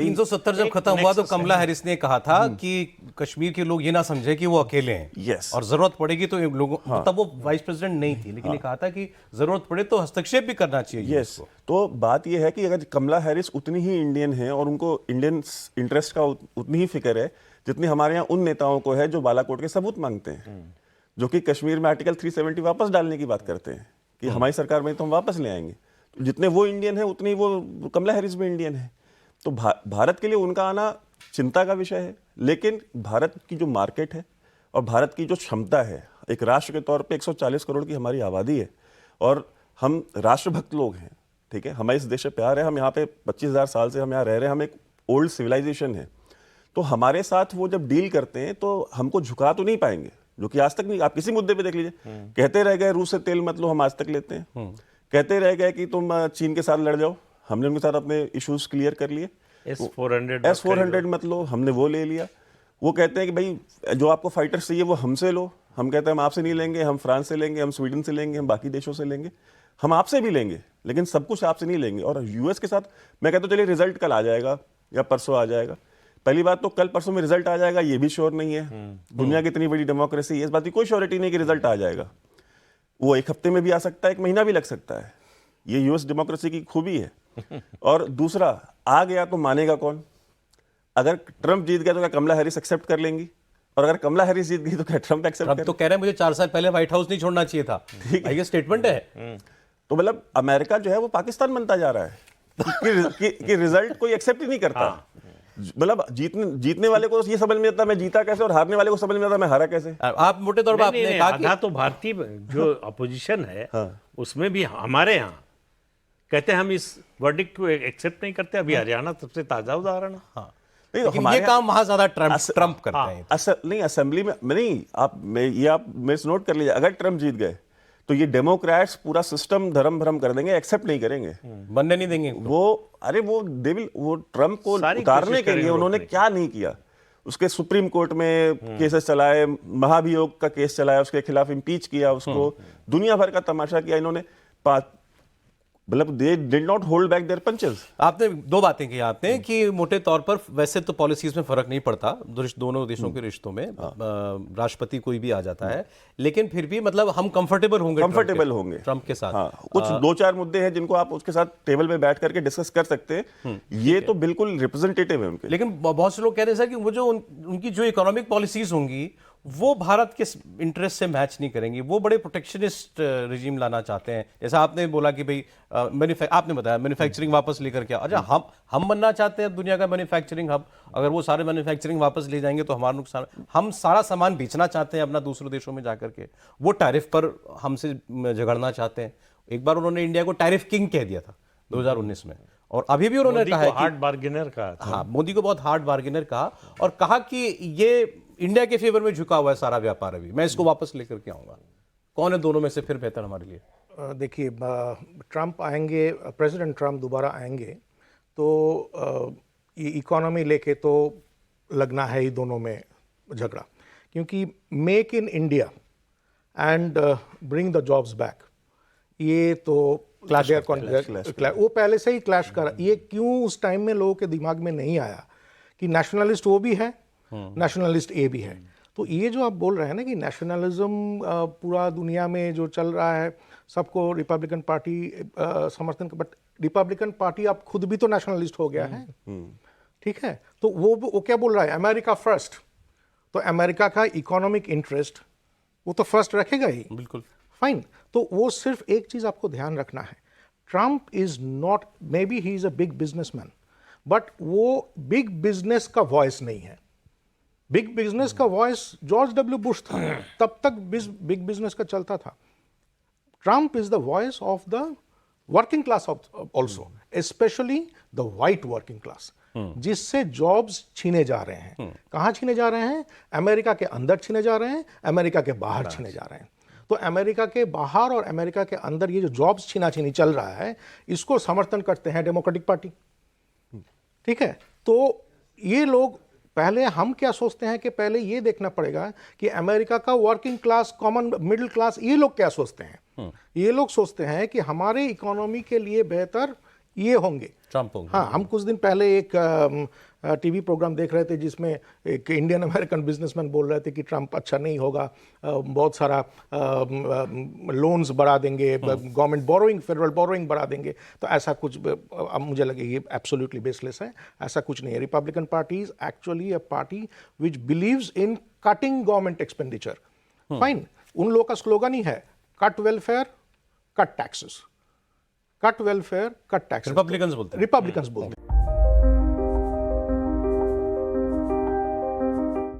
370 जब खत्म हुआ तो कमला हैरिस ने कहा था कि कश्मीर के लोग ये ना समझे कि वो अकेले हैं। Yes. और जरूरत पड़ेगी तो लोगों तब वो वाइस प्रेसिडेंट नहीं थी, लेकिन ये कहा था कि जरूरत पड़े तो हस्तक्षेप भी करना चाहिए। यस तो बात यह है कि अगर कमला हैरिस उतनी ही इंडियन है और उनको इंडियन इंटरेस्ट का उतनी ही फिक्र है जितनी हमारे यहाँ उन नेताओं को है जो बालाकोट के सबूत मांगते हैं, जो कि कश्मीर में आर्टिकल 370 वापस डालने की बात करते हैं कि हमारी सरकार में तो हम वापस ले आएंगे। तो जितने वो इंडियन है उतनी वो कमला हैरिस भी इंडियन है। तो भारत के लिए उनका आना चिंता का विषय है, लेकिन भारत की जो मार्केट है और भारत की जो क्षमता है, एक राष्ट्र के तौर पे 140 करोड़ की हमारी आबादी है और हम राष्ट्रभक्त लोग हैं, ठीक है, हमें इस देश से प्यार है, हम यहाँ पे 25,000 साल से हम यहाँ रह रहे हैं, हम एक ओल्ड सिविलाइजेशन है। तो हमारे साथ वो जब डील करते हैं तो हमको झुका तो नहीं पाएंगे, जो कि आज तक नहीं। आप किसी मुद्दे पे देख लीजिए, कहते रह गए रूस से तेल मत लो, हम आज तक लेते हैं। कहते रह गए कि तुम चीन के साथ लड़ जाओ, हमने उनके साथ अपने इश्यूज क्लियर कर लिए। S-400 मत लो, हमने वो ले लिया। वो कहते हैं कि भाई जो आपको फाइटर्स चाहिए वो हमसे लो, हम कहते हैं हम आपसे नहीं लेंगे, हम फ्रांस से लेंगे, हम स्वीडन से लेंगे, हम बाकी देशों से लेंगे, हम आपसे भी लेंगे, लेकिन सब कुछ आपसे नहीं लेंगे। और यूएस के साथ मैं कहता हूँ चलिए रिजल्ट कल आ जाएगा या परसों आ जाएगा। पहली बात तो कल परसों में रिजल्ट आ जाएगा ये भी श्योर नहीं है। दुनिया की इतनी बड़ी डेमोक्रेसी है, इस बात की कोई श्योरिटी नहीं कि रिजल्ट आ जाएगा। वो एक हफ्ते में भी आ सकता है, एक महीना भी लग सकता है। ये यूएस डेमोक्रेसी की खूबी है। और दूसरा, आ गया तो मानेगा कौन? अगर ट्रंप जीत गया तो क्या कमला हैरिस एक्सेप्ट कर लेंगी? और अगर कमला हैरिस जीत गई तो क्या ट्रंप एक्सेप्ट कर? तो कह रहे हैं मुझे 4 साल पहले व्हाइट हाउस नहीं छोड़ना चाहिए था। ये स्टेटमेंट है। तो मतलब अमेरिका जो है वो पाकिस्तान बनता जा रहा है कि रिजल्ट कोई एक्सेप्ट ही नहीं करता। मतलब जीतने वाले को ये समझ में आता मैं जीता कैसे, और हारने वाले को समझ में आता मैं हारा कैसे। आप मोटे तौर पर आपने कहा आधा तो भारतीय जो अपोजिशन है उसमें भी हमारे यहाँ कहते हैं हम इस वर्डिक्ट को एक्सेप्ट नहीं करते। अभी हरियाणा सबसे ताजा उदाहरण है। हाँ। लेकिन ये काम वहां ज्यादा ट्रंप करते हैं। नहीं, असेंबली में नहीं। आप मेरे नोट कर लीजिए, अगर ट्रंप जीत गए तो ये डेमोक्रेट्स पूरा सिस्टम धर्म भरम कर देंगे, एक्सेप्ट नहीं करेंगे, बनने नहीं देंगे वो ट्रंप को उतारने के लिए उन्होंने क्या नहीं किया। उसके सुप्रीम कोर्ट में केसेस चलाए, महाभियोग का केस चलाया, उसके खिलाफ इम्पीच किया उसको, दुनिया भर का तमाशा किया इन्होंने। मतलब they did not hold back their punches. आपने 2 बातें की आपने कि मोटे तौर पर वैसे तो पॉलिसीज में फर्क नहीं पड़ता दोनों देशों के रिश्तों में, राष्ट्रपति कोई भी आ जाता है, लेकिन फिर भी मतलब हम कंफर्टेबल होंगे ट्रंप के साथ। हाँ, कुछ 2-4 मुद्दे हैं जिनको आप उसके साथ टेबल पे बैठ करके डिस्कस कर सकते हैं। ये तो बिल्कुल रिप्रेजेंटेटिव है उनके। लेकिन बहुत से लोग कह रहे हैं सर कि वो जो उनकी जो इकोनॉमिक पॉलिसीज होंगी वो भारत के इंटरेस्ट से मैच नहीं करेंगी, वो बड़े प्रोटेक्शनिस्ट रिजीम लाना चाहते हैं। जैसा आपने बोला कि भाई आपने बताया मैन्युफैक्चरिंग वापस लेकर के। अच्छा, हम बनना चाहते हैं दुनिया का मैन्युफैक्चरिंग हब, अगर वो सारे मैन्युफैक्चरिंग वापस ले जाएंगे तो हमारा नुकसान। हम सारा सामान बेचना चाहते हैं अपना दूसरे देशों में जाकर के, वो टैरिफ पर हमसे झगड़ना चाहते हैं। एक बार उन्होंने इंडिया को टैरिफ किंग कह दिया था 2019 में, और अभी भी उन्होंने कहा है हार्ड बार्गेनर कहा। हाँ, मोदी को बहुत हार्ड बार्गेनर कहा और कहा कि ये इंडिया के फेवर में झुका हुआ है सारा व्यापार, अभी मैं इसको वापस लेकर के आऊंगा। कौन है दोनों में से फिर बेहतर हमारे लिए? देखिए, ट्रंप आएंगे, प्रेसिडेंट ट्रंप दोबारा आएंगे तो ये इकोनॉमी लेके तो लगना है ही दोनों में झगड़ा, क्योंकि make in India and bring the jobs back, ये तो वो पहले से ही क्लैश कर। ये क्यों उस टाइम में लोगों के दिमाग में नहीं आया कि नेशनलिस्ट वो भी है, नेशनलिस्ट ए भी है। तो ये जो आप बोल रहे हैं ना कि नेशनलिज्म पूरा दुनिया में जो चल रहा है, सबको रिपब्लिकन पार्टी समर्थन, बट रिपब्लिकन पार्टी अब खुद भी तो नेशनलिस्ट हो गया है, ठीक है। तो वो क्या बोल रहा है, अमेरिका फर्स्ट, तो अमेरिका का इकोनॉमिक इंटरेस्ट वो तो फर्स्ट रखेगा ही, बिल्कुल फाइन। तो वो सिर्फ एक चीज आपको ध्यान रखना है, Trump is not, may be he is a big businessman, but वो बिग बिजनेस का वॉइस नहीं है। बिग बिजनेस का वॉइस जॉर्ज डब्ल्यू बुश था, तब तक बिग बिजनेस का चलता था। Trump is the voice of the working class also, specially the white working class, जिससे जॉब्स छीने जा रहे हैं। कहाँ छीने जा रहे हैं? अमेरिका के अंदर छीने जा रहे हैं, अमेरिका के बाहर छीने जा रहे हैं। तो अमेरिका के बाहर और अमेरिका के अंदर ये जो जॉब्स छीना-छीनी चल रहा है, इसको समर्थन करते हैं डेमोक्रेटिक पार्टी, ठीक है। तो ये लोग, पहले हम क्या सोचते हैं कि पहले ये देखना पड़ेगा कि अमेरिका का working class, common middle class, ये लोग क्या सोचते हैं। ये लोग सोचते हैं कि हमारे इकोनॉमी के लिए बेहतर ये होंगे। ट्रम्प होंगे। हाँ, हम कुछ दिन पहले एक टीवी प्रोग्राम देख रहे थे जिसमें एक इंडियन अमेरिकन बिजनेसमैन बोल रहे थे कि ट्रम्प अच्छा नहीं होगा, बहुत सारा लोन्स बढ़ा देंगे, गवर्नमेंट बोरोइंग, फेडरल बोरोइंग बढ़ा देंगे। तो ऐसा कुछ अब मुझे लगे ये एब्सोल्युटली बेसलेस है, ऐसा कुछ नहीं है। Republican party is actually a party which believes in cutting government expenditure. Fine, उन लोगों का स्लोगन ही है cut welfare cut taxes, cut welfare cut taxes. Republicans बोलते हैं। रिपब्लिकन्स बोलते हैं।